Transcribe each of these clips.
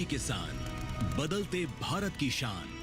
किसान, बदलते भारत की शान।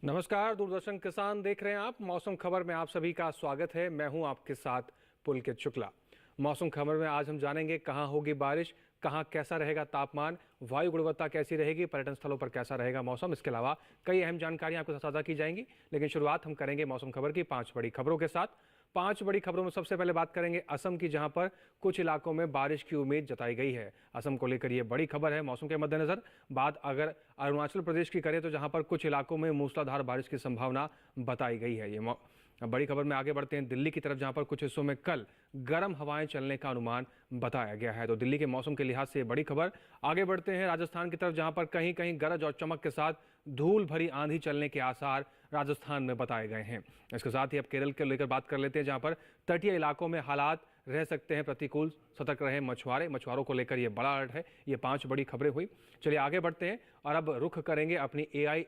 नमस्कार, दूरदर्शन किसान देख रहे हैं आप। मौसम खबर में आप सभी का स्वागत है। मैं हूं आपके साथ पुलकित शुक्ला। मौसम खबर में आज हम जानेंगे कहां होगी बारिश, कहां कैसा रहेगा तापमान, वायु गुणवत्ता कैसी रहेगी, पर्यटन स्थलों पर कैसा रहेगा मौसम। इसके अलावा कई अहम जानकारियां आपके साथ साझा की जाएंगी। लेकिन शुरुआत हम करेंगे मौसम खबर की 5 बड़ी खबरों के साथ। 5 बड़ी खबरों में सबसे पहले बात करेंगे असम की, जहां पर कुछ इलाकों में बारिश की उम्मीद जताई गई है। असम को लेकर यह बड़ी खबर है मौसम के मद्देनजर। बात अगर अरुणाचल प्रदेश की करें तो जहां पर कुछ इलाकों में मूसलाधार बारिश की संभावना बताई गई है। ये बड़ी खबर में आगे बढ़ते हैं दिल्ली की तरफ, जहां पर कुछ हिस्सों में कल गर्म हवाएं चलने का अनुमान बताया गया है। तो दिल्ली के मौसम के लिहाज से बड़ी खबर। आगे बढ़ते हैं राजस्थान की तरफ, जहां पर कहीं कहीं गरज और चमक के साथ धूल भरी आंधी चलने के आसार राजस्थान में बताए गए हैं। इसके साथ ही अब केरल के लेकर बात कर लेते हैं, जहां पर तटीय इलाकों में हालात रह सकते हैं प्रतिकूल। सतर्क रहे मछुआरों को लेकर यह बड़ा अलर्ट है। ये 5 बड़ी खबरें हुई। चलिए आगे बढ़ते हैं और अब रुख करेंगे अपनी एआई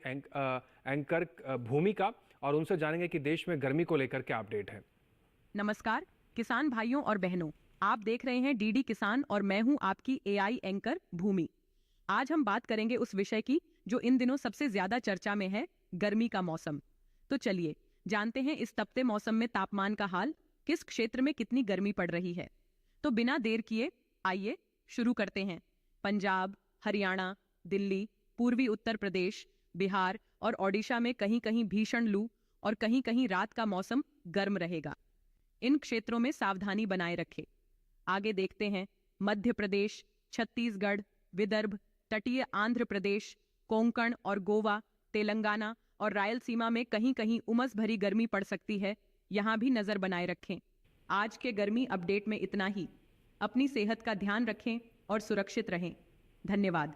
एंकर भूमि का, और उनसे जानेंगे कि देश में गर्मी को लेकर क्या अपडेट है। नमस्कार किसान भाइयों और बहनों, आप देख रहे हैं डीडी किसान और मैं हूं आपकी एआई एंकर भूमि। आज हम बात करेंगे उस विषय की जो इन दिनों सबसे ज्यादा चर्चा में है, गर्मी का मौसम। तो चलिए जानते हैं इस तपते मौसम में तापमान का हाल, किस क्षेत्र में कितनी गर्मी पड़ रही है। तो बिना देर किए आइए शुरू करते हैं। पंजाब, हरियाणा, दिल्ली, पूर्वी उत्तर प्रदेश, बिहार और ओडिशा में कहीं कहीं भीषण लू और कहीं कहीं रात का मौसम गर्म रहेगा। इन क्षेत्रों में सावधानी बनाए रखें। आगे देखते हैं मध्य प्रदेश, छत्तीसगढ़, विदर्भ, तटीय आंध्र प्रदेश, कोंकण और गोवा, तेलंगाना और रायलसीमा में कहीं कहीं उमस भरी गर्मी पड़ सकती है। यहां भी नजर बनाए रखें। आज के गर्मी अपडेट में इतना ही। अपनी सेहत का ध्यान रखें और सुरक्षित रहें। धन्यवाद।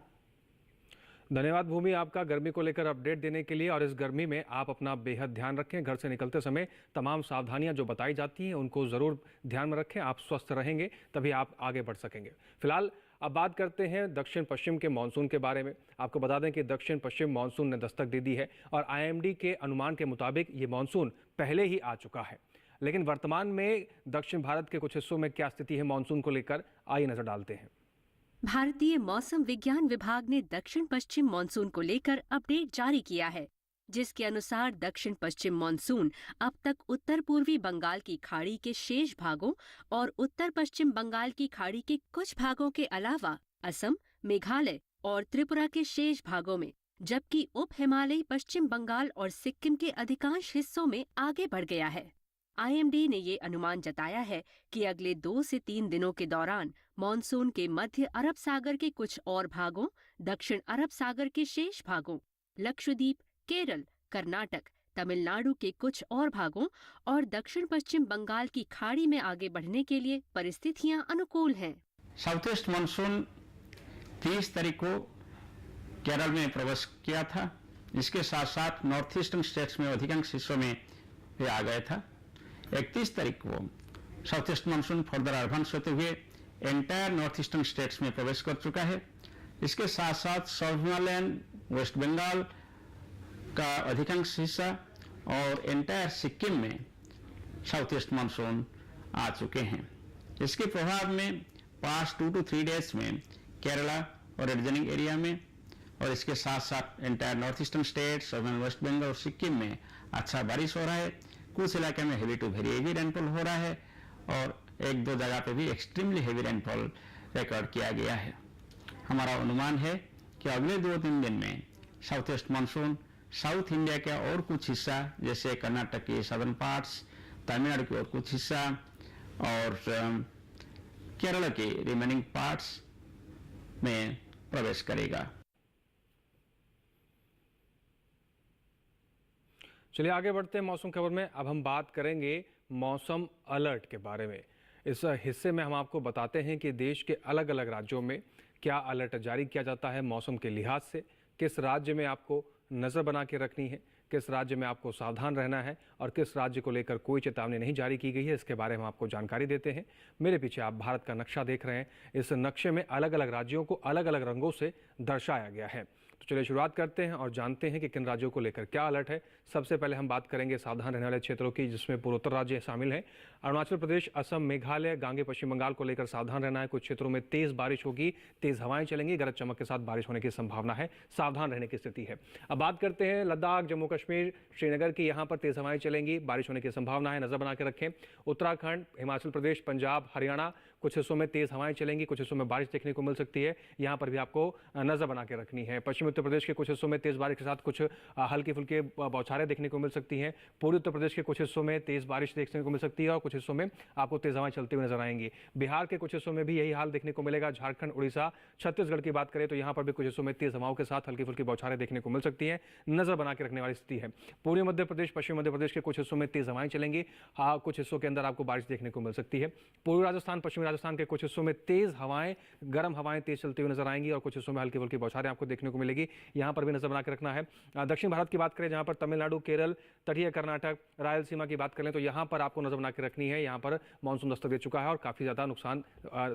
धन्यवाद भूमि, आपका गर्मी को लेकर अपडेट देने के लिए। और इस गर्मी में आप अपना बेहद ध्यान रखें। घर से निकलते समय तमाम सावधानियां जो बताई जाती हैं उनको ज़रूर ध्यान में रखें। आप स्वस्थ रहेंगे तभी आप आगे बढ़ सकेंगे। फिलहाल अब बात करते हैं दक्षिण पश्चिम के मानसून के बारे में। आपको बता दें कि दक्षिण पश्चिम मानसून ने दस्तक दे दी है और आईएमडी के अनुमान के मुताबिक ये मानसून पहले ही आ चुका है। लेकिन वर्तमान में दक्षिण भारत के कुछ हिस्सों में क्या स्थिति है मानसून को लेकर, आइए नजर डालते हैं। भारतीय मौसम विज्ञान विभाग ने दक्षिण पश्चिम मानसून को लेकर अपडेट जारी किया है, जिसके अनुसार दक्षिण पश्चिम मानसून अब तक उत्तर पूर्वी बंगाल की खाड़ी के शेष भागों और उत्तर पश्चिम बंगाल की खाड़ी के कुछ भागों के अलावा असम, मेघालय और त्रिपुरा के शेष भागों में, जबकि उप हिमालयी पश्चिम बंगाल और सिक्किम के अधिकांश हिस्सों में आगे बढ़ गया है। आईएमडी ने ये अनुमान जताया है कि अगले 2 से 3 दिनों के दौरान मॉनसून के मध्य अरब सागर के कुछ और भागों, दक्षिण अरब सागर के शेष भागों, लक्षद्वीप, केरल, कर्नाटक, तमिलनाडु के कुछ और भागों और दक्षिण पश्चिम बंगाल की खाड़ी में आगे बढ़ने के लिए परिस्थितियां अनुकूल हैं। साउथ ईस्ट मानसून 30 तारीख को केरल में प्रवेश किया था। इसके साथ साथ नॉर्थ ईस्टर्न स्टेट्स में अधिकांश हिस्सों में ये आ गया था। 31 तारीख को south east monsoon further advance होते हुए एंटायर नॉर्थ ईस्टर्न स्टेट्स में प्रवेश कर चुका है। इसके साथ साथ साउथ हिमालयन, वेस्ट बंगाल का अधिकांश हिस्सा और एंटायर सिक्किम में साउथ ईस्ट मानसून आ चुके हैं। इसके प्रभाव में पास्ट 2 to 3 डेज में केरला और एडजॉइनिंग एरिया में और इसके साथ साथ एंटायर नॉर्थ ईस्टर्न स्टेट्स और वेस्ट बंगाल और सिक्किम में अच्छा बारिश हो रहा है। कुछ इलाके में heavy to very heavy rainfall हो रहा है और 1-2 जगह पे भी एक्सट्रीमली हेवी रेनफॉल रिकॉर्ड किया गया है। हमारा अनुमान है कि अगले 2-3 दिन में south east monsoon south India के और कुछ हिस्सा जैसे कर्नाटक के सदर्न पार्ट्स, तमिलनाडु के और कुछ हिस्सा और केरल के रिमेनिंग पार्ट्स में प्रवेश करेगा। चलिए आगे बढ़ते हैं मौसम खबर में। अब हम बात करेंगे मौसम अलर्ट के बारे में। इस हिस्से में हम आपको बताते हैं कि देश के अलग अलग राज्यों में क्या अलर्ट जारी किया जाता है मौसम के लिहाज से, किस राज्य में आपको नज़र बना के रखनी है, किस राज्य में आपको सावधान रहना है और किस राज्य को लेकर कोई चेतावनी नहीं जारी की गई है, इसके बारे में आपको जानकारी देते हैं। मेरे पीछे आप भारत का नक्शा देख रहे हैं। इस नक्शे में अलग अलग राज्यों को अलग अलग रंगों से दर्शाया गया है। तो चलिए शुरुआत करते हैं और जानते हैं कि किन राज्यों को लेकर क्या अलर्ट है। सबसे पहले हम बात करेंगे सावधान रहने वाले क्षेत्रों की, जिसमें पूर्वोत्तर राज्य शामिल हैं। अरुणाचल प्रदेश, असम, मेघालय, गांगे पश्चिम बंगाल को लेकर सावधान रहना है। कुछ क्षेत्रों में तेज बारिश होगी, तेज हवाएं चलेंगी, गरज चमक के साथ बारिश होने की संभावना है, सावधान रहने की स्थिति है। अब बात करते हैं लद्दाख, जम्मू कश्मीर, श्रीनगर की। यहाँ पर तेज हवाएं चलेंगी, बारिश होने की संभावना है, नजर बना के रखें। उत्तराखंड, हिमाचल प्रदेश, पंजाब, हरियाणा, कुछ हिस्सों में तेज हवाएं चलेंगी, कुछ हिस्सों में बारिश देखने को मिल सकती है, यहाँ पर भी आपको नजर बना के रखनी है। पश्चिमी उत्तर प्रदेश के कुछ हिस्सों में तेज बारिश के साथ कुछ हल्की फुल्की बौछारें देखने को मिल सकती हैं। पूर्वी उत्तर प्रदेश के कुछ हिस्सों में तेज बारिश देखने को मिल सकती है और कुछ हिस्सों में आपको तेज हवाएं चलती हुई नजर आएंगी। बिहार के कुछ हिस्सों में भी यही हाल देखने को मिलेगा। झारखंड, उड़ीसा, छत्तीसगढ़ की बात करें तो यहाँ पर भी कुछ हिस्सों में तेज हवाओं के साथ हल्की फुल्की बौछारें देखने को मिल सकती हैं, नजर बना के रखने वाली स्थिति है। पूर्वी मध्य प्रदेश, पश्चिमी मध्य प्रदेश के कुछ हिस्सों में तेज हवाएं चलेंगी, कुछ हिस्सों के अंदर आपको बारिश देखने को मिल सकती है। पूर्वी राजस्थान, पश्चिमी राजस्थान के कुछ हिस्सों में तेज हवाएं, गर्म हवाएं तेज चलती हुई नजर आएंगी और कुछ हिस्सों में हल्की फुल्की बौछारें आपको देखने को मिलेगी, यहाँ पर भी नजर बना के रखना है। दक्षिण भारत की बात करें, जहां पर तमिलनाडु, केरल, तटीय कर्नाटक, रायलसीमा की बात करें तो यहां पर आपको नजर बना के रखनी है। यहां पर मानसून दस्तक दे चुका है और काफी ज्यादा नुकसान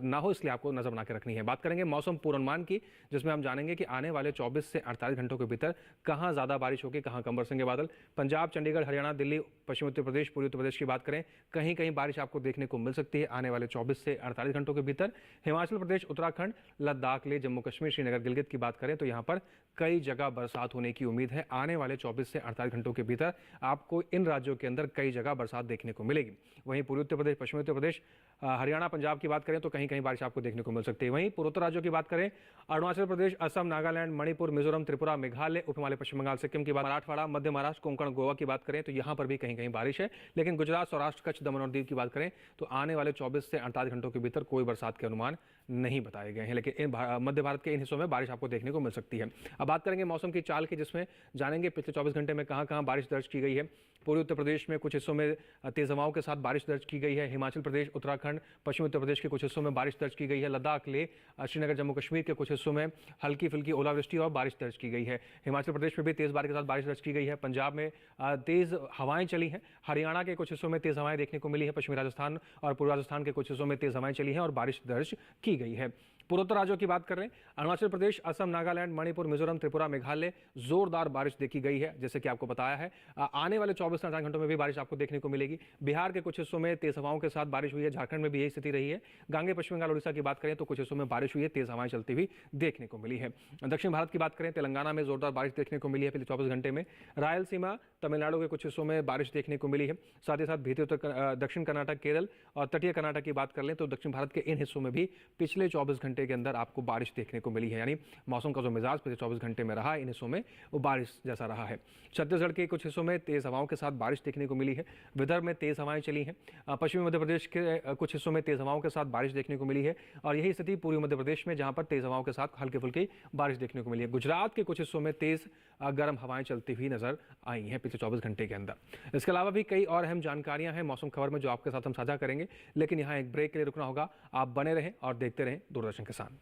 ना हो, इसलिए आपको नजर बना के रखनी है। बात करेंगे मौसम पूर्वानुमान की, जिसमें हम जानेंगे कि आने वाले 24 से 48 घंटों के भीतर कहां ज्यादा बारिश होगी, कहां कम बरसेंगे बादल। पंजाब, चंडीगढ़, हरियाणा, दिल्ली, पश्चिमी उत्तर प्रदेश, पूर्वी उत्तर प्रदेश की बात करें, कहीं कहीं बारिश आपको देखने को मिल सकती है आने वाले 24 से 48 घंटों के भीतर। हिमाचल प्रदेश, उत्तराखंड, लद्दाख, लेह, जम्मू कश्मीर, श्रीनगर, गिलगित की बात करें तो यहाँ पर कई जगह बरसात होने की उम्मीद है। आने वाले 24 से 48 घंटों के भीतर आपको इन राज्यों के अंदर कई जगह बरसात देखने को मिलेगी। वहीं पूर्वी उत्तर प्रदेश, पश्चिमी उत्तर प्रदेश, हरियाणा, पंजाब की बात करें तो कहीं कहीं बारिश आपको देखने को मिल सकती है। वहीं पूर्वोत्तर राज्यों की बात करें, अरुणाचल प्रदेश, असम, नागालैंड, मणिपुर, मिजोरम, त्रिपुरा, मेघालय, उप हिमालय, पश्चिम बंगाल, सिक्किम की बात, मराठवाड़ा, मध्य महाराष्ट्र, कोंकण, गोवा की बात करें तो यहाँ पर भी कहीं कहीं बारिश है। लेकिन गुजरात, सौराष्ट्र, कच्छ, दमन और दीव की बात करें तो आने वाले 24 से 48 घंटों के भीतर कोई बरसात के अनुमान नहीं बताए गए हैं, लेकिन इन मध्य भारत के इन हिस्सों में बारिश आपको देखने को मिल सकती है। अब बात करेंगे मौसम की चाल की, जिसमें जानेंगे पिछले 24 घंटे में कहां कहां बारिश दर्ज की गई है। पूर्वी उत्तर प्रदेश में कुछ हिस्सों में तेज हवाओं के साथ बारिश दर्ज की गई है। हिमाचल प्रदेश, उत्तराखंड, पश्चिमी उत्तर प्रदेश के कुछ हिस्सों में बारिश दर्ज की गई है। लद्दाख, लेह, श्रीनगर, जम्मू कश्मीर के कुछ हिस्सों में हल्की फुल्की ओलावृष्टि और बारिश दर्ज की गई है। हिमाचल प्रदेश में भी तेज बारिश के साथ बारिश दर्ज की गई है। पंजाब में तेज हवाएं चली हैं। हरियाणा के कुछ हिस्सों में तेज हवाएं देखने को मिली है। पश्चिमी राजस्थान और पूर्वी राजस्थान के कुछ हिस्सों में तेज हवाएं चली हैं और बारिश दर्ज की गई है। पूर्वोत्तर राज्यों की बात कर रहे हैं, अरुणाचल प्रदेश, असम, नागालैंड, मणिपुर, मिजोरम, त्रिपुरा, मेघालय, जोरदार बारिश देखी गई है, जैसे कि आपको बताया है। आने वाले 24 से 48 घंटों में भी बारिश आपको देखने को मिलेगी। बिहार के कुछ हिस्सों में तेज हवाओं के साथ बारिश हुई है। झारखंड में भी यही स्थिति रही है। गांगे पश्चिम बंगाल, उड़ीसा की बात करें तो कुछ हिस्सों में बारिश हुई है, तेज हवाएं चलती हुई देखने को मिली है। दक्षिण भारत की बात करें, तेलंगाना में जोरदार बारिश देखने को मिली है पिछले 24 घंटे में। रायलसीमा, तमिलनाडु के कुछ हिस्सों में बारिश देखने को मिली है। साथ ही साथ दक्षिण कर्नाटक, केरल और तटीय कर्नाटक की बात कर लें तो दक्षिण भारत के इन हिस्सों में भी पिछले 24 घंटे के अंदर आपको बारिश देखने को मिली है। यानी मौसम का जो मिजाज पिछले 24 घंटे में रहा, इन हिस्सों में वो बारिश जैसा रहा है। छत्तीसगढ़ के कुछ हिस्सों में तेज हवाओं के साथ बारिश देखने को मिली है। विदर्भ में तेज हवाएं चली हैं। पश्चिमी मध्य प्रदेश के कुछ हिस्सों में तेज हवाओं के साथ बारिश देखने को मिली है और यही स्थिति पूर्वी मध्य प्रदेश में, जहां पर तेज हवाओं के साथ हल्की फुल्की बारिश देखने को मिली है। गुजरात के कुछ हिस्सों में तेज गर्म हवाएं चलती हुई नजर आई हैं पिछले 24 घंटे के अंदर। इसके अलावा भी कई और अहम जानकारियां हैं मौसम खबर में, जो आपके साथ हम साझा करेंगे, लेकिन यहाँ एक ब्रेक के लिए रुकना होगा। आप बने रहें और देखते रहें दूरदर्शन किसान।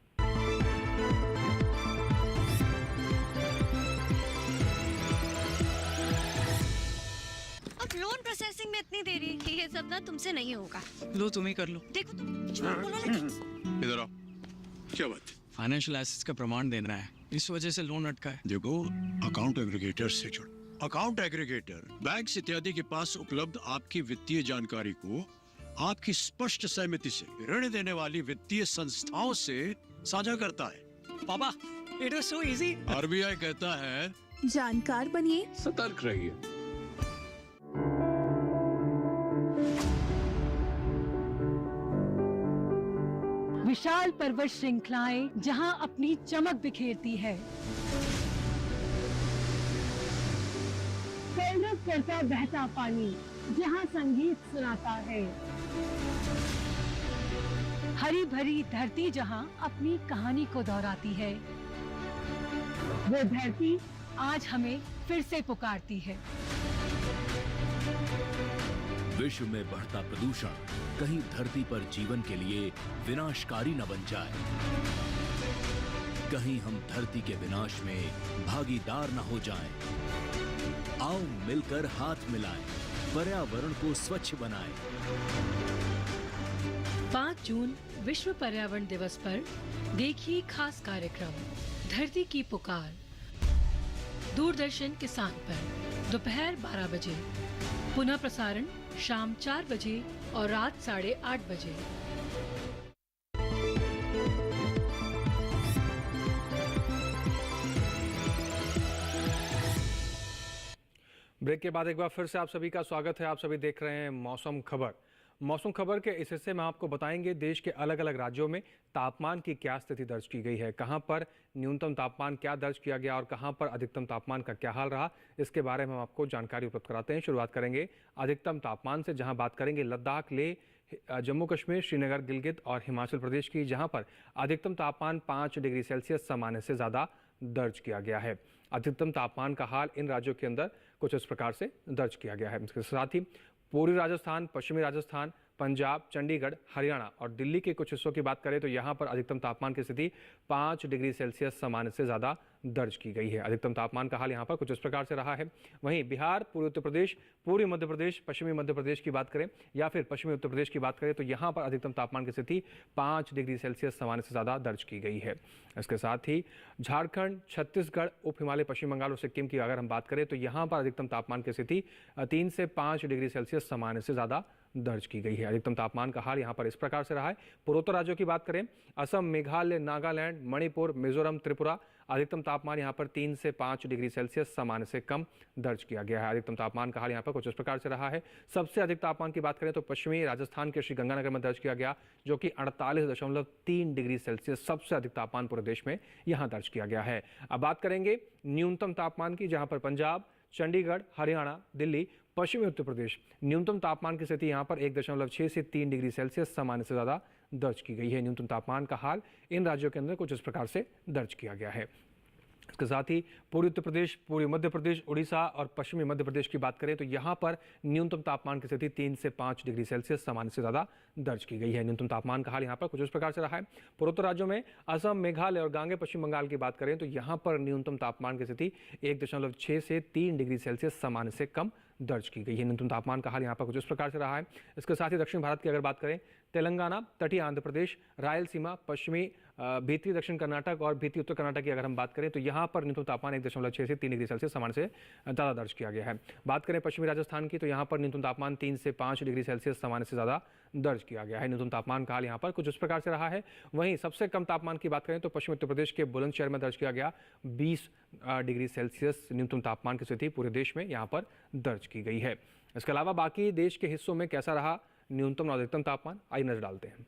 लोन प्रोसेसिंग में इतनी देरी, ये सब ना तुमसे नहीं होगा। लो तुम ही कर लो। देखो झूठ बोलो लेकिन। इधर आओ, क्या बात है? फाइनेंशियल एसेट्स का प्रमाण देना है, इस वजह से लोन अटका है। देखो, अकाउंट एग्रीगेटर से जुड़ो। अकाउंट एग्रीगेटर बैंक इत्यादि के पास उपलब्ध आपकी वित्तीय जानकारी को आपकी स्पष्ट सहमति से ऋण देने वाली वित्तीय संस्थाओं से साझा करता है। पापा, it was so easy. RBI कहता है, जानकार बनिए, सतर्क रहिए। विशाल पर्वत श्रृंखलाएं जहां अपनी चमक बिखेरती है, फेरत करता बहता पानी जहां संगीत सुनाता है, हरी भरी धरती जहां अपनी कहानी को दोहराती है, वो धरती आज हमें फिर से पुकारती है। विश्व में बढ़ता प्रदूषण कहीं धरती पर जीवन के लिए विनाशकारी न बन जाए, कहीं हम धरती के विनाश में भागीदार न हो जाएं। आओ मिलकर हाथ मिलाएं, पर्यावरण को स्वच्छ बनाएं। 5 जून विश्व पर्यावरण दिवस पर देखिए खास कार्यक्रम धरती की पुकार दूरदर्शन किसान पर दोपहर 12 बजे, पुनः प्रसारण शाम 4 बजे और रात 8:30 बजे। ब्रेक के बाद एक बार फिर से आप सभी का स्वागत है। आप सभी देख रहे हैं मौसम खबर। मौसम खबर के इस हिस्से में आपको बताएंगे देश के अलग अलग राज्यों में तापमान की क्या स्थिति दर्ज की गई है, कहां पर न्यूनतम तापमान क्या दर्ज किया गया और कहां पर अधिकतम तापमान का क्या हाल रहा, इसके बारे में हम आपको जानकारी उपलब्ध कराते हैं। शुरुआत करेंगे अधिकतम तापमान से, जहां बात करेंगे लद्दाख, लेह, जम्मू कश्मीर, श्रीनगर, गिलगित और हिमाचल प्रदेश की, जहां पर अधिकतम तापमान 5 डिग्री सेल्सियस सामान्य से ज़्यादा दर्ज किया गया है। अधिकतम तापमान का हाल इन राज्यों के अंदर कुछ इस प्रकार से दर्ज किया गया है। इसके साथ ही पूर्वी राजस्थान, पश्चिमी राजस्थान, पंजाब, चंडीगढ़, हरियाणा और दिल्ली के कुछ हिस्सों की बात करें तो यहाँ पर अधिकतम तापमान की स्थिति 5 डिग्री सेल्सियस सामान्य से ज़्यादा दर्ज की गई है। अधिकतम तापमान का हाल यहाँ पर कुछ इस प्रकार से रहा है। वहीं बिहार, पूर्वी उत्तर प्रदेश, पूर्वी मध्य प्रदेश, पश्चिमी मध्य प्रदेश की बात करें या फिर पश्चिमी उत्तर प्रदेश की बात करें तो यहाँ पर अधिकतम तापमान की स्थिति 5 डिग्री सेल्सियस सामान्य से ज़्यादा दर्ज की गई है। इसके साथ ही झारखंड, छत्तीसगढ़, उप हिमालय, पश्चिम बंगाल और सिक्किम की अगर हम बात करें तो यहाँ पर अधिकतम तापमान की स्थिति 3 से 5 डिग्री सेल्सियस सामान्य से ज़्यादा दर्ज की गई है। अधिकतम तापमान का हाल यहाँ पर इस प्रकार से रहा है। पूर्वोत्तर राज्यों की बात करें, असम, मेघालय, नागालैंड, मणिपुर, मिजोरम, त्रिपुरा, अधिकतम तापमान यहाँ पर 3 से 5 डिग्री सेल्सियस सामान्य से कम दर्ज किया गया है। अधिकतम तापमान का हाल यहाँ पर कुछ इस प्रकार से रहा है। सबसे अधिक तापमान की बात करें तो पश्चिमी राजस्थान के श्रीगंगानगर में दर्ज किया गया, जो कि 48.3 डिग्री सेल्सियस सबसे अधिक तापमान पूरे देश में यहाँ दर्ज किया गया है। अब बात करेंगे न्यूनतम तापमान की, जहाँ पर पंजाब, चंडीगढ़, हरियाणा, दिल्ली, पश्चिमी उत्तर प्रदेश, न्यूनतम तापमान की स्थिति यहाँ पर 1.6 से 3 डिग्री सेल्सियस सामान्य से ज़्यादा दर्ज की गई है। न्यूनतम तापमान का हाल इन राज्यों के अंदर कुछ इस प्रकार से दर्ज किया गया है। इसके साथ ही पूर्वी उत्तर प्रदेश, पूर्वी मध्य प्रदेश, उड़ीसा और पश्चिमी मध्य प्रदेश की बात करें तो यहाँ पर न्यूनतम तापमान की स्थिति 3 से 5 डिग्री सेल्सियस सामान्य से ज़्यादा दर्ज की गई है। न्यूनतम तापमान का हाल यहाँ पर कुछ इस प्रकार से रहा है। पूर्वोत्तर राज्यों में असम, मेघालय और गांगे पश्चिम बंगाल की बात करें तो यहाँ पर न्यूनतम तापमान की स्थिति 1.6 से 3 डिग्री सेल्सियस सामान्य से कम दर्ज की गई है। न्यूनतम तापमान का हाल यहाँ पर कुछ इस प्रकार से रहा है। इसके साथ ही दक्षिण भारत की अगर बात करें, तेलंगाना, तटीय आंध्र प्रदेश, रायलसीमा, पश्चिमी भीतरी दक्षिण कर्नाटक और भीतरी उत्तर कर्नाटक की अगर हम बात करें तो यहाँ पर न्यूनतम तापमान 1.6 से 3 डिग्री सेल्सियस सामान्य से ज़्यादा दर्ज किया गया है। बात करें पश्चिमी राजस्थान की तो यहाँ पर न्यूनतम तापमान 3 से 5 डिग्री सेल्सियस सामान्य से ज़्यादा दर्ज किया गया है। न्यूनतम तापमान का हाल यहाँ पर कुछ इस प्रकार से रहा है। वहीं सबसे कम तापमान की बात करें तो पश्चिमी उत्तर प्रदेश के बुलंदशहर में दर्ज किया गया 20 डिग्री सेल्सियस न्यूनतम तापमान की स्थिति पूरे देश में यहाँ पर दर्ज की गई है। इसके अलावा बाकी देश के हिस्सों में कैसा रहा न्यूनतम और अधिकतम तापमान, आइए नजर डालते हैं।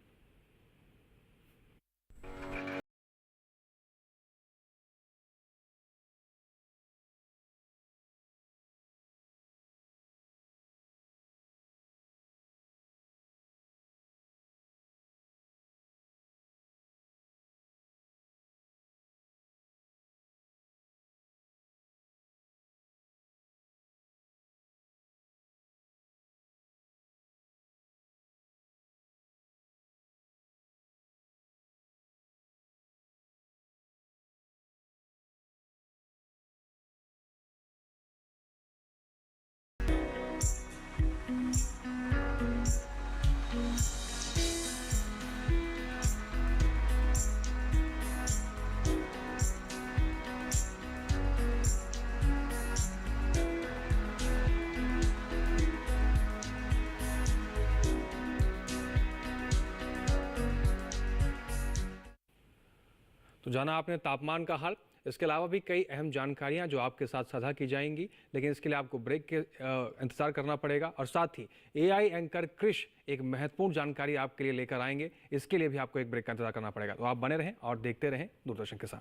तो जाना आपने तापमान का हाल। इसके अलावा भी कई अहम जानकारियां जो आपके साथ साझा की जाएंगी, लेकिन इसके लिए आपको ब्रेक के इंतजार करना पड़ेगा। और साथ ही एआई एंकर क्रिश एक महत्वपूर्ण जानकारी आपके लिए लेकर आएंगे, इसके लिए भी आपको एक ब्रेक का इंतजार करना पड़ेगा। तो आप बने रहें और देखते रहें दूरदर्शन के साथ।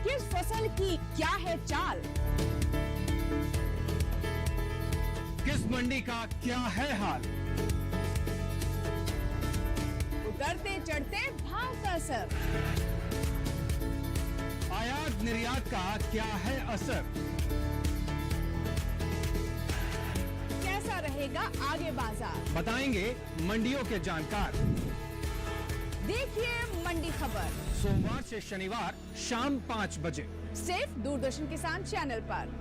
किस फसल की क्या है चाल, किस मंडी का क्या है हाल, उतरते चढ़ते भाव का असर, आयात निर्यात का क्या है असर, कैसा रहे बढ़ेगा आगे बाजार। बताएंगे मंडियों के जानकार। देखिए मंडी खबर सोमवार से शनिवार शाम 5 बजे सिर्फ दूरदर्शन किसान चैनल पर।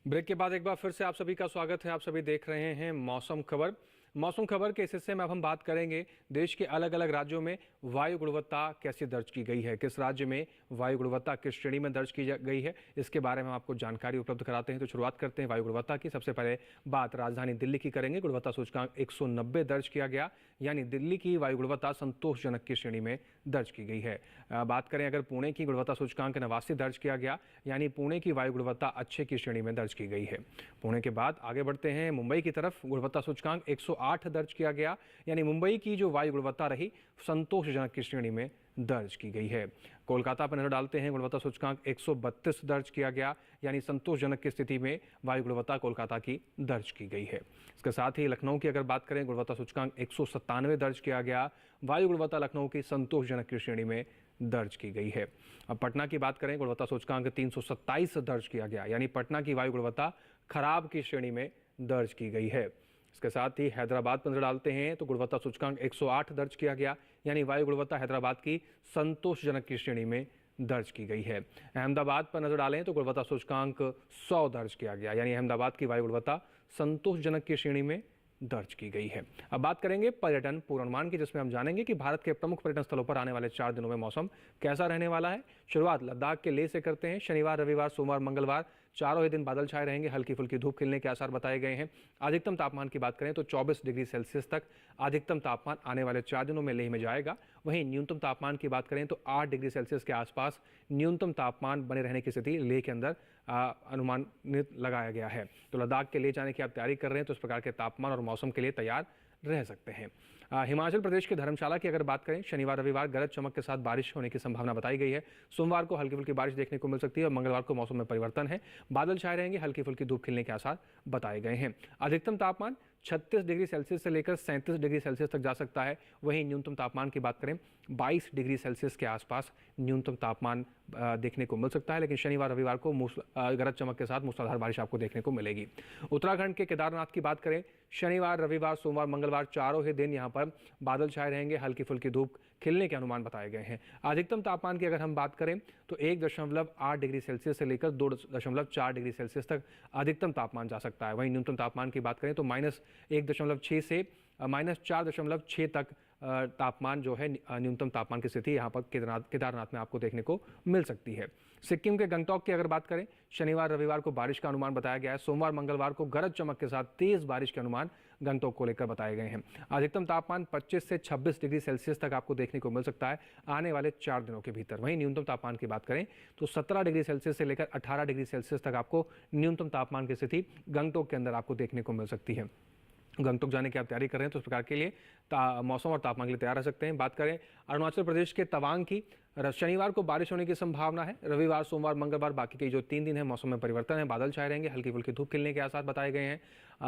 ब्रेक के बाद एक बार फिर से आप सभी का स्वागत है। आप सभी देख रहे हैं मौसम खबर। मौसम खबर के इस हिस्से में अब हम बात करेंगे देश के अलग अलग राज्यों में वायु गुणवत्ता कैसे दर्ज की गई है, किस राज्य में वायु गुणवत्ता किस श्रेणी में दर्ज की गई है, इसके बारे में हम आपको जानकारी उपलब्ध कराते हैं। तो शुरुआत करते हैं वायु गुणवत्ता की। सबसे पहले बात राजधानी दिल्ली की करेंगे। गुणवत्ता सूचकांक 190 दर्ज किया गया, यानी दिल्ली की वायु गुणवत्ता संतोषजनक की श्रेणी में दर्ज की गई है। बात करें अगर पुणे की, गुणवत्ता सूचकांक 89 दर्ज किया गया, यानी पुणे की वायु गुणवत्ता अच्छे की श्रेणी में दर्ज की गई है। पुणे के बाद आगे बढ़ते हैं मुंबई की तरफ। गुणवत्ता सूचकांक 108 दर्ज किया गया, यानी मुंबई की जो वायु गुणवत्ता रही संतोषजनक की श्रेणी में दर्ज की गई है। कोलकाता पर नजर डालते हैं। गुणवत्ता सूचकांक 132 दर्ज किया गया, यानी संतोषजनक की स्थिति में वायु गुणवत्ता कोलकाता की दर्ज की गई है। इसके साथ ही लखनऊ की अगर बात करें, गुणवत्ता सूचकांक 197 दर्ज किया गया, वायु गुणवत्ता लखनऊ की संतोषजनक की श्रेणी में दर्ज की गई है। अब पटना की बात करें, गुणवत्ता सूचकांक 327 दर्ज किया गया, यानी पटना की वायु गुणवत्ता खराब की श्रेणी में दर्ज की गई है। इसके साथ ही हैदराबाद पर नजर डालते हैं तो गुणवत्ता सूचकांक 108 दर्ज किया गया, यानी वायु गुणवत्ता हैदराबाद की संतोषजनक की श्रेणी में दर्ज की गई है। अहमदाबाद पर नजर डालें तो गुणवत्ता सूचकांक 100 दर्ज किया गया, यानी अहमदाबाद की वायु गुणवत्ता संतोषजनक की श्रेणी में दर्ज की गई है। अब बात करेंगे पर्यटन पूर्वानुमान की, जिसमें हम जानेंगे कि भारत के प्रमुख पर्यटन स्थलों पर आने वाले 4 दिनों में मौसम कैसा रहने वाला है। शुरुआत लद्दाख के लेह से करते हैं। शनिवार, रविवार, सोमवार, मंगलवार चारों ही दिन बादल छाए रहेंगे, हल्की फुल्की धूप खिलने के आसार बताए गए हैं। अधिकतम तापमान की बात करें तो 24 डिग्री सेल्सियस तक अधिकतम तापमान आने वाले 4 दिनों में लेह में जाएगा। वहीं न्यूनतम तापमान की बात करें तो 8 डिग्री सेल्सियस के आसपास न्यूनतम तापमान बने रहने की स्थिति लेह के अंदर अनुमानित लगाया गया है। तो लद्दाख के ले जाने की आप तैयारी कर रहे हैं तो इस प्रकार के तापमान और मौसम के लिए तैयार रह सकते हैं। हिमाचल प्रदेश के धर्मशाला की अगर बात करें, शनिवार रविवार गरज चमक के साथ बारिश होने की संभावना बताई गई है। सोमवार को हल्की फुल्की बारिश देखने को मिल सकती है और मंगलवार को मौसम में परिवर्तन है, बादल छाए रहेंगे, हल्की फुल्की धूप खिलने के आसार बताए गए हैं। अधिकतम तापमान 36 डिग्री सेल्सियस से लेकर 37 डिग्री सेल्सियस तक जा सकता है। वहीं न्यूनतम तापमान की बात करें 22 डिग्री सेल्सियस के आसपास न्यूनतम तापमान देखने को मिल सकता है, लेकिन शनिवार रविवार को गरज चमक के साथ मूसलाधार बारिश आपको देखने को मिलेगी। उत्तराखंड के केदारनाथ की बात करें, शनिवार, रविवार, सोमवार, मंगलवार चारों ही दिन यहाँ पर बादल छाए रहेंगे, हल्की फुल्की धूप खिलने के अनुमान बताए गए हैं। अधिकतम तापमान की अगर हम बात करें तो 1.8 डिग्री सेल्सियस से लेकर 2.4 डिग्री सेल्सियस तक अधिकतम तापमान जा सकता है। वहीं न्यूनतम तापमान की बात करें तो -1.6 से -4.6 तक तापमान जो है न्यूनतम तापमान की स्थिति यहाँ पर केदारनाथ में आपको देखने को मिल सकती है। सिक्किम के गंगटोक की अगर बात करें, शनिवार रविवार को बारिश का अनुमान बताया गया है। सोमवार मंगलवार को गरज चमक के साथ तेज बारिश के अनुमान गंगटोक को लेकर बताए गए हैं। अधिकतम तापमान 25 से 26 डिग्री सेल्सियस तक आपको देखने को मिल सकता है आने वाले 4 दिनों के भीतर। वहीं न्यूनतम तापमान की बात करें तो 17 डिग्री सेल्सियस से लेकर 18 डिग्री सेल्सियस तक आपको न्यूनतम तापमान की स्थिति गंगटोक के अंदर आपको देखने को मिल सकती है। गंगटोक जाने की आप तैयारी कर रहे हैं तो इस प्रकार के लिए मौसम और तापमान के लिए तैयार रह सकते हैं। बात करें अरुणाचल प्रदेश के तवांग की, शनिवार को बारिश होने की संभावना है। रविवार, सोमवार, मंगलवार बाकी के जो 3 दिन है मौसम में परिवर्तन है, बादल छाए रहेंगे, हल्की फुल्की धूप खिलने के आसार बताए गए हैं।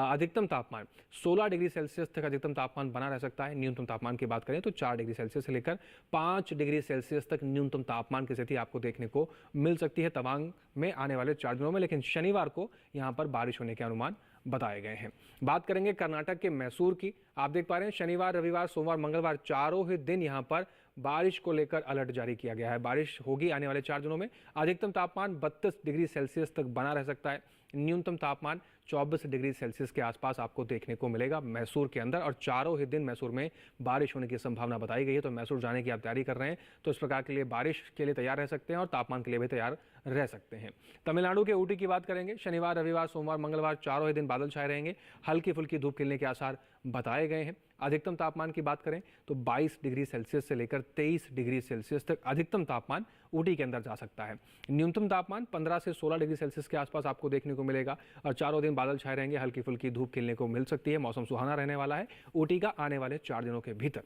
अधिकतम तापमान 16 डिग्री सेल्सियस तक अधिकतम तापमान बना रह सकता है। न्यूनतम तापमान की बात करें तो 4 डिग्री सेल्सियस से लेकर 5 डिग्री सेल्सियस तक न्यूनतम तापमान की स्थिति आपको देखने को मिल सकती है तवांग में आने वाले 4 दिनों में, लेकिन शनिवार को यहाँ पर बारिश होने के अनुमान बताए गए हैं। बात करेंगे कर्नाटक के मैसूर की। आप देख पा रहे हैं शनिवार, रविवार, सोमवार, मंगलवार चारों ही दिन यहाँ पर बारिश को लेकर अलर्ट जारी किया गया है। बारिश होगी आने वाले 4 दिनों में। अधिकतम तापमान 32 डिग्री सेल्सियस तक बना रह सकता है। न्यूनतम तापमान 24 डिग्री सेल्सियस के आसपास आपको देखने को मिलेगा मैसूर के अंदर, और चारों ही दिन मैसूर में बारिश होने की संभावना बताई गई है। तो मैसूर जाने की आप तैयारी कर रहे हैं तो इस प्रकार के लिए बारिश के लिए तैयार रह सकते हैं और तापमान के लिए भी तैयार रह सकते हैं। तमिलनाडु के ऊटी की बात करेंगे, शनिवार, रविवार, सोमवार, मंगलवार चारों ही दिन बादल छाए रहेंगे, हल्की फुल्की धूप खिलने के आसार बताए गए हैं। अधिकतम तापमान की बात करें तो 22 डिग्री सेल्सियस से लेकर 23 डिग्री सेल्सियस तक अधिकतम तापमान ऊटी के अंदर जा सकता है। न्यूनतम तापमान 15 से 16 डिग्री सेल्सियस के आसपास आपको देखने को मिलेगा और चारों दिन बादल छाए रहेंगे, हल्की फुल्की धूप खिलने को मिल सकती है। मौसम सुहाना रहने वाला है ऊटी का आने वाले 4 दिनों के भीतर।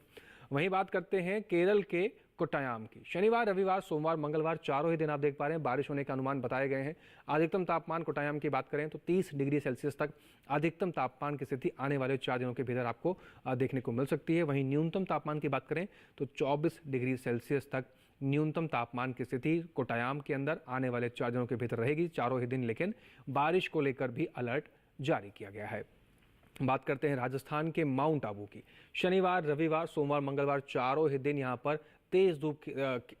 वहीं बात करते हैं केरल के कोट्टायाम की। शनिवार, रविवार, सोमवार, मंगलवार चारों ही दिन आप देख पा रहे हैं बारिश होने के अनुमान बताए गए हैं। अधिकतम तापमान कोट्टायाम की बात करें तो 30 डिग्री सेल्सियस तक अधिकतम तापमान की स्थिति आने वाले 4 दिनों के भीतर आपको देखने को मिल सकती है। वहीं न्यूनतम तापमान की बात करें तो 24 डिग्री सेल्सियस तक न्यूनतम तापमान की स्थिति कोट्टायाम के अंदर आने वाले 4 दिनों के भीतर रहेगी चारों ही दिन। लेकिन बारिश को लेकर भी अलर्ट जारी किया गया है। बात करते हैं राजस्थान के माउंट आबू की। शनिवार, रविवार, सोमवार, मंगलवार चारों ही दिन यहां पर तेज धूप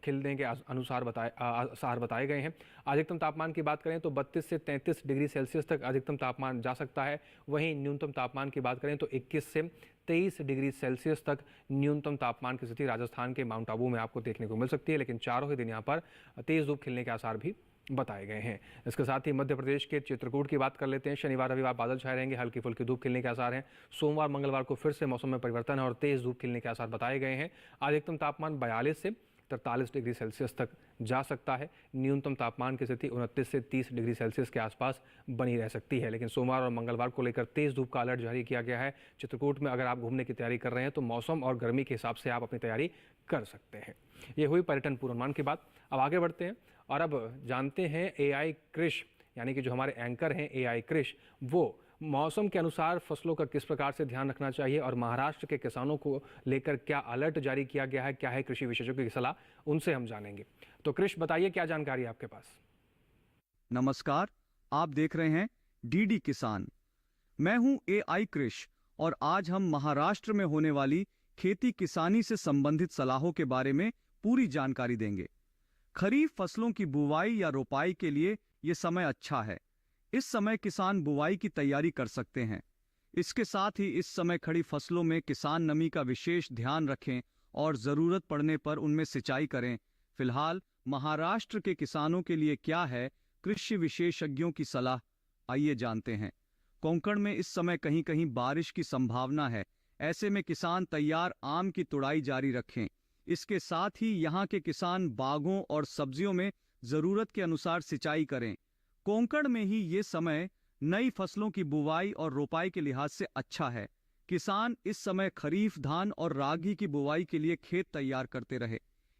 खिलने के आसार बताए गए हैं। अधिकतम तापमान की बात करें तो 32 से 33 डिग्री सेल्सियस तक अधिकतम तापमान जा सकता है। वहीं न्यूनतम तापमान की बात करें तो 21 से 23 डिग्री सेल्सियस तक न्यूनतम तापमान की स्थिति राजस्थान के माउंट आबू में आपको देखने को मिल सकती है। लेकिन चारों ही दिन यहाँ पर तेज धूप खिलने के आसार भी बताए गए हैं। इसके साथ ही मध्य प्रदेश के चित्रकूट की बात कर लेते हैं। शनिवार, रविवार बादल छाए रहेंगे, हल्की फुल्की धूप खिलने के आसार हैं। सोमवार, मंगलवार को फिर से मौसम में परिवर्तन है और तेज धूप खिलने के आसार बताए गए हैं। अधिकतम तापमान 42 से 43 डिग्री सेल्सियस तक जा सकता है। न्यूनतम तापमान की स्थिति 29 से 30 डिग्री सेल्सियस के आसपास बनी रह सकती है। लेकिन सोमवार और मंगलवार को लेकर तेज धूप का अलर्ट जारी किया गया है। चित्रकूट में अगर आप घूमने की तैयारी कर रहे हैं तो मौसम और गर्मी के हिसाब से आप अपनी तैयारी कर सकते हैं। ये हुई पर्यटन पूर्वानुमान की बात। अब आगे बढ़ते हैं और अब जानते हैं AI कृषि यानी कि जो हमारे एंकर हैं AI कृषि, वो मौसम के अनुसार फसलों का किस प्रकार से ध्यान रखना चाहिए और महाराष्ट्र के किसानों को लेकर क्या अलर्ट जारी किया गया है, क्या है कृषि विशेषज्ञों की सलाह, उनसे हम जानेंगे। तो कृषि बताइए, क्या जानकारी है आपके पास? नमस्कार, आप देख रहे हैं DD किसान। मैं हूं AI कृषि और आज हम महाराष्ट्र में होने वाली खेती किसानी से संबंधित सलाहों के बारे में पूरी जानकारी देंगे। खरीफ फसलों की बुवाई या रोपाई के लिए ये समय अच्छा है। इस समय किसान बुवाई की तैयारी कर सकते हैं। इसके साथ ही इस समय खड़ी फसलों में किसान नमी का विशेष ध्यान रखें और जरूरत पड़ने पर उनमें सिंचाई करें। फिलहाल महाराष्ट्र के किसानों के लिए क्या है कृषि विशेषज्ञों की सलाह, आइए जानते हैं। कोंकण में इस समय कहीं कहीं बारिश की संभावना है। ऐसे में किसान तैयार आम की तुड़ाई जारी रखें। इसके साथ ही यहाँ के किसान बागों और सब्जियों में जरूरत के अनुसार सिंचाई करें। कोंकण में ही ये समय नई फसलों की बुवाई और रोपाई के लिहाज से अच्छा है। किसान इस समय खरीफ धान और रागी की बुवाई के लिए खेत तैयार करते रहे।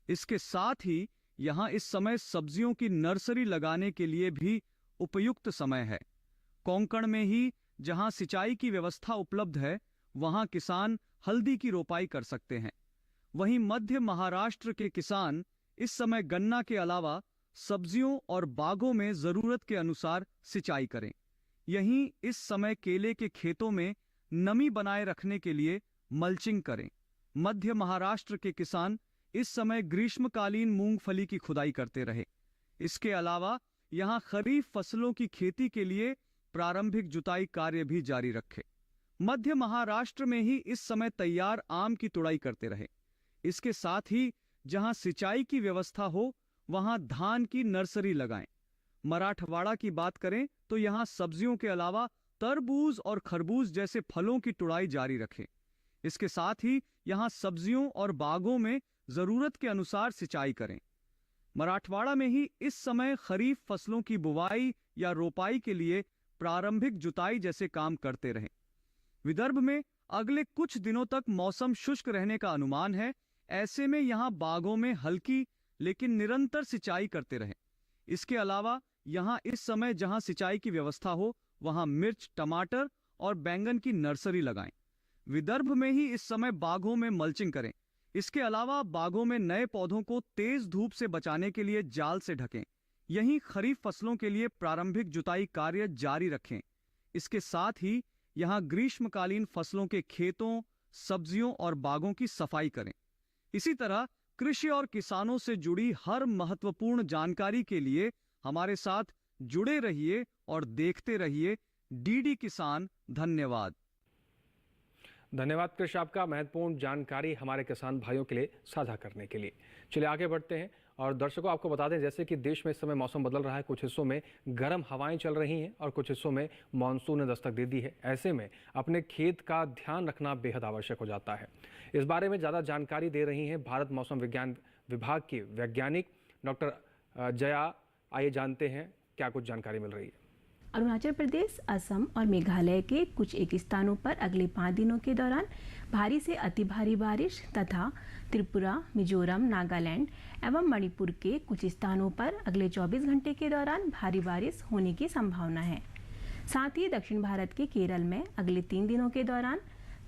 इसके साथ ही यहाँ इस समय सब्जियों की नर्सरी लगाने के लिए भी उपयुक्त समय है। कोंकण में ही जहाँ सिंचाई की व्यवस्था उपलब्ध है वहाँ किसान हल्दी की रोपाई कर सकते हैं। वहीं मध्य महाराष्ट्र के किसान इस समय गन्ना के अलावा सब्जियों और बागों में जरूरत के अनुसार सिंचाई करें। यहीं इस समय केले के खेतों में नमी बनाए रखने के लिए मल्चिंग करें। मध्य महाराष्ट्र के किसान इस समय ग्रीष्मकालीन मूंगफली की खुदाई करते रहे। इसके अलावा यहाँ खरीफ फसलों की खेती के लिए प्रारंभिक जुताई कार्य भी जारी रखे। मध्य महाराष्ट्र में ही इस समय तैयार आम की तुड़ाई करते रहे। इसके साथ ही जहां सिंचाई की व्यवस्था हो वहां धान की नर्सरी लगाएं। मराठवाड़ा की बात करें तो यहां सब्जियों के अलावा तरबूज और खरबूज जैसे फलों की तुड़ाई जारी रखें। इसके साथ ही यहां सब्जियों और बागों में जरूरत के अनुसार सिंचाई करें। मराठवाड़ा में ही इस समय खरीफ फसलों की बुवाई या रोपाई के लिए प्रारंभिक जुताई जैसे काम करते रहें। विदर्भ में अगले कुछ दिनों तक मौसम शुष्क रहने का अनुमान है। ऐसे में यहां बागों में हल्की लेकिन निरंतर सिंचाई करते रहें। इसके अलावा यहां इस समय जहां सिंचाई की व्यवस्था हो वहां मिर्च, टमाटर और बैंगन की नर्सरी लगाएं। विदर्भ में ही इस समय बागों में मल्चिंग करें। इसके अलावा बागों में नए पौधों को तेज धूप से बचाने के लिए जाल से ढकें। यहीं खरीफ फसलों के लिए प्रारंभिक जुताई कार्य जारी रखें। इसके साथ ही यहां ग्रीष्मकालीन फसलों के खेतों, सब्जियों और बागों की सफाई करें। इसी तरह कृषि और किसानों से जुड़ी हर महत्वपूर्ण जानकारी के लिए हमारे साथ जुड़े रहिए और देखते रहिए DD किसान। धन्यवाद। धन्यवाद कृषि, आपका महत्वपूर्ण जानकारी हमारे किसान भाइयों के लिए साझा करने के लिए। चलिए आगे बढ़ते हैं और दर्शकों आपको बता दें जैसे कि देश में इस समय मौसम बदल रहा है। कुछ हिस्सों में गर्म हवाएं चल रही हैं और कुछ हिस्सों में मानसून ने दस्तक दे दी है। ऐसे में अपने खेत का ध्यान रखना बेहद आवश्यक हो जाता है। इस बारे में ज़्यादा जानकारी दे रही हैं भारत मौसम विज्ञान विभाग की वैज्ञानिक डॉक्टर जया। आइए जानते हैं क्या कुछ जानकारी मिल रही है। अरुणाचल प्रदेश, असम और मेघालय के कुछ एक स्थानों पर अगले 5 दिनों के दौरान भारी से अति भारी बारिश तथा त्रिपुरा, मिजोरम, नागालैंड एवं मणिपुर के कुछ स्थानों पर अगले 24 घंटे के दौरान भारी बारिश होने की संभावना है। साथ ही दक्षिण भारत के केरल में अगले 3 दिनों के दौरान,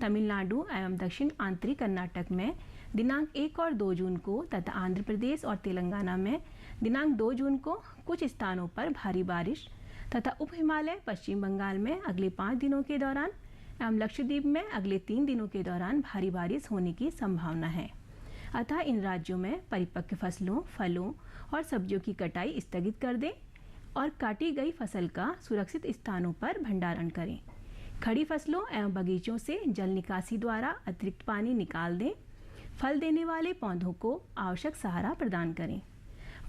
तमिलनाडु एवं दक्षिण आंतरिक कर्नाटक में दिनांक 1 और 2 जून को तथा आंध्र प्रदेश और तेलंगाना में दिनांक 2 जून को कुछ स्थानों पर भारी बारिश तथा उप हिमालय पश्चिम बंगाल में अगले 5 दिनों के दौरान एवं लक्षद्वीप में अगले 3 दिनों के दौरान भारी बारिश होने की संभावना है। अतः इन राज्यों में परिपक्व फसलों, फलों और सब्जियों की कटाई स्थगित कर दें और काटी गई फसल का सुरक्षित स्थानों पर भंडारण करें। खड़ी फसलों एवं बगीचों से जल निकासी द्वारा अतिरिक्त पानी निकाल दें। फल देने वाले पौधों को आवश्यक सहारा प्रदान करें।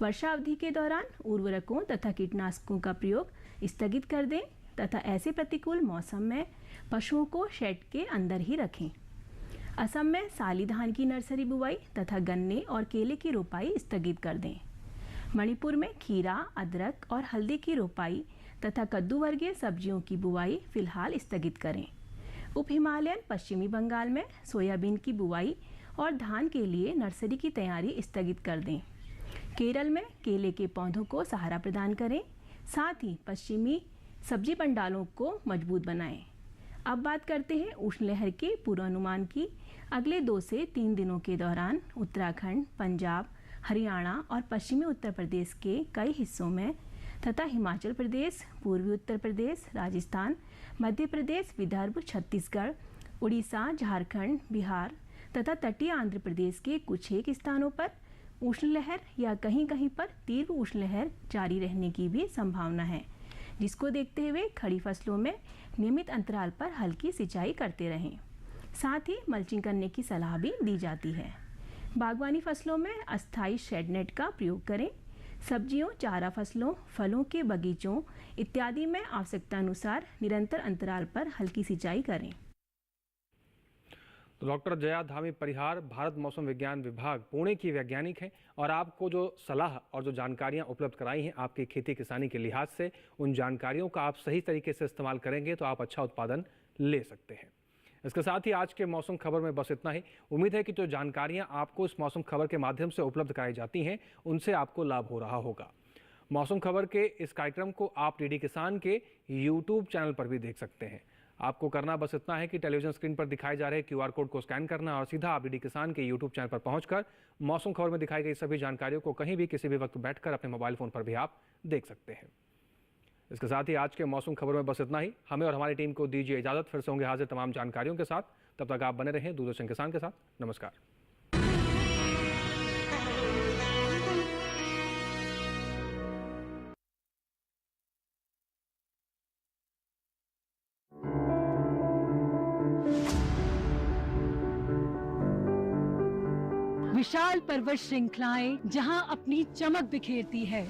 वर्षा अवधि के दौरान उर्वरकों तथा कीटनाशकों का प्रयोग स्थगित कर दें तथा ऐसे प्रतिकूल मौसम में पशुओं को शेड के अंदर ही रखें। असम में साली धान की नर्सरी बुवाई तथा गन्ने और केले की रोपाई स्थगित कर दें। मणिपुर में खीरा, अदरक और हल्दी की रोपाई तथा कद्दू वर्गीय सब्जियों की बुवाई फिलहाल स्थगित करें। उप हिमालयन पश्चिमी बंगाल में सोयाबीन की बुवाई और धान के लिए नर्सरी की तैयारी स्थगित कर दें। केरल में केले के पौधों को सहारा प्रदान करें। साथ ही पश्चिमी सब्जी पंडालों को मजबूत बनाएं। अब बात करते हैं उष्णलहर के पूर्वानुमान की। अगले 2 से 3 दिनों के दौरान उत्तराखंड, पंजाब, हरियाणा और पश्चिमी उत्तर प्रदेश के कई हिस्सों में तथा हिमाचल प्रदेश, पूर्वी उत्तर प्रदेश, राजस्थान, मध्य प्रदेश, विदर्भ, छत्तीसगढ़, उड़ीसा, झारखंड, बिहार तथा तटीय आंध्र प्रदेश के कुछ एक स्थानों पर उष्णलहर या कहीं कहीं पर तीव्र उष्णलहर जारी रहने की भी संभावना है, जिसको देखते हुए खड़ी फसलों में नियमित अंतराल पर हल्की सिंचाई करते रहें। साथ ही मल्चिंग करने की सलाह भी दी जाती है। बागवानी फसलों में अस्थायी शेड नेट का प्रयोग करें। सब्जियों, चारा फसलों, फलों के बगीचों इत्यादि में आवश्यकता अनुसार निरंतर अंतराल पर हल्की सिंचाई करें। तो डॉक्टर जया धामी परिहार, भारत मौसम विज्ञान विभाग पुणे की वैज्ञानिक हैं और आपको जो सलाह और जो जानकारियां उपलब्ध कराई हैं आपकी खेती किसानी के लिहाज से, उन जानकारियों का आप सही तरीके से इस्तेमाल करेंगे तो आप अच्छा उत्पादन ले सकते हैं। इसके साथ ही आज के मौसम खबर में बस इतना ही। उम्मीद है कि जो जानकारियां आपको इस मौसम खबर के माध्यम से उपलब्ध कराई जाती हैं उनसे आपको लाभ हो रहा होगा। मौसम खबर के इस कार्यक्रम को आप डीडी किसान के यूट्यूब चैनल पर भी देख सकते हैं। आपको करना बस इतना है कि टेलीविजन स्क्रीन पर दिखाए जा रहे QR कोड को स्कैन करना और सीधा आप डीडी किसान के यूट्यूब चैनल पर पहुंचकर मौसम खबर में दिखाई गई सभी जानकारियों को कहीं भी किसी भी वक्त बैठकर अपने मोबाइल फोन पर भी आप देख सकते हैं। इसके साथ ही आज के मौसम खबर में बस इतना ही। हमें और हमारी टीम को दीजिए इजाजत। फिर से होंगे हाजिर तमाम जानकारियों के साथ। तब तक आप बने रहें दूरदर्शन किसान के साथ। नमस्कार। विशाल पर्वत श्रृंखलाएं जहां अपनी चमक बिखेरती है,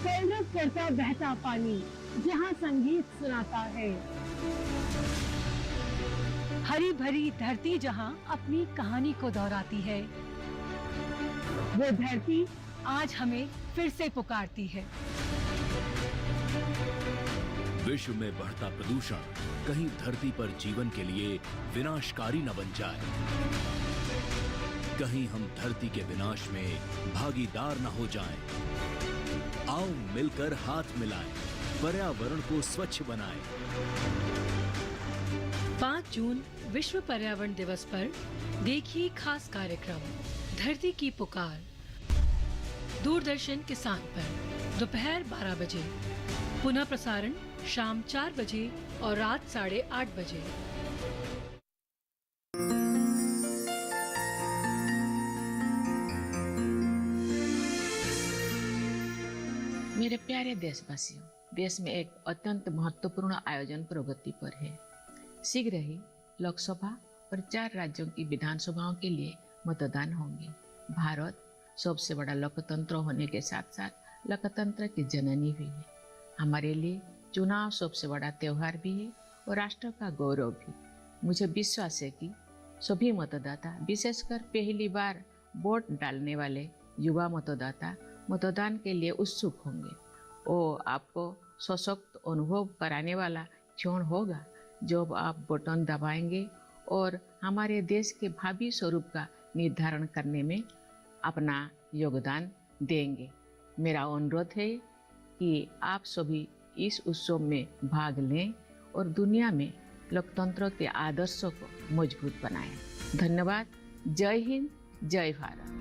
फेरत करता बहता पानी जहां संगीत सुनाता है, हरी भरी धरती जहां अपनी कहानी को दोहराती है, वो धरती आज हमें फिर से पुकारती है। विश्व में बढ़ता प्रदूषण कहीं धरती पर जीवन के लिए विनाशकारी न बन जाए, कहीं हम धरती के विनाश में भागीदार न हो जाएं। आओ मिलकर हाथ मिलाएं, पर्यावरण को स्वच्छ बनाएं। 5 जून विश्व पर्यावरण दिवस पर देखिए खास कार्यक्रम धरती की पुकार, दूरदर्शन किसान पर दोपहर 12 बजे, पुनः प्रसारण शाम 4 बजे और रात 8:30 बजे। मेरे प्यारे देशवासियों, देश में एक अत्यंत महत्वपूर्ण आयोजन प्रगति पर है। शीघ्र ही लोकसभा और 4 राज्यों की विधानसभाओं के लिए मतदान होंगे। भारत सबसे बड़ा लोकतंत्र होने के साथ साथ लोकतंत्र की जननी भी है। हमारे लिए चुनाव सबसे बड़ा त्योहार भी है और राष्ट्र का गौरव भी। मुझे विश्वास है कि सभी मतदाता, विशेषकर पहली बार वोट डालने वाले युवा मतदाता मतदान के लिए उत्सुक होंगे। वो आपको सशक्त अनुभव कराने वाला क्षण होगा जब आप बटन दबाएंगे और हमारे देश के भावी स्वरूप का निर्धारण करने में अपना योगदान देंगे। मेरा अनुरोध है कि आप सभी इस उत्सव में भाग लें और दुनिया में लोकतंत्र के आदर्शों को मजबूत बनाएं। धन्यवाद। जय हिंद, जय भारत।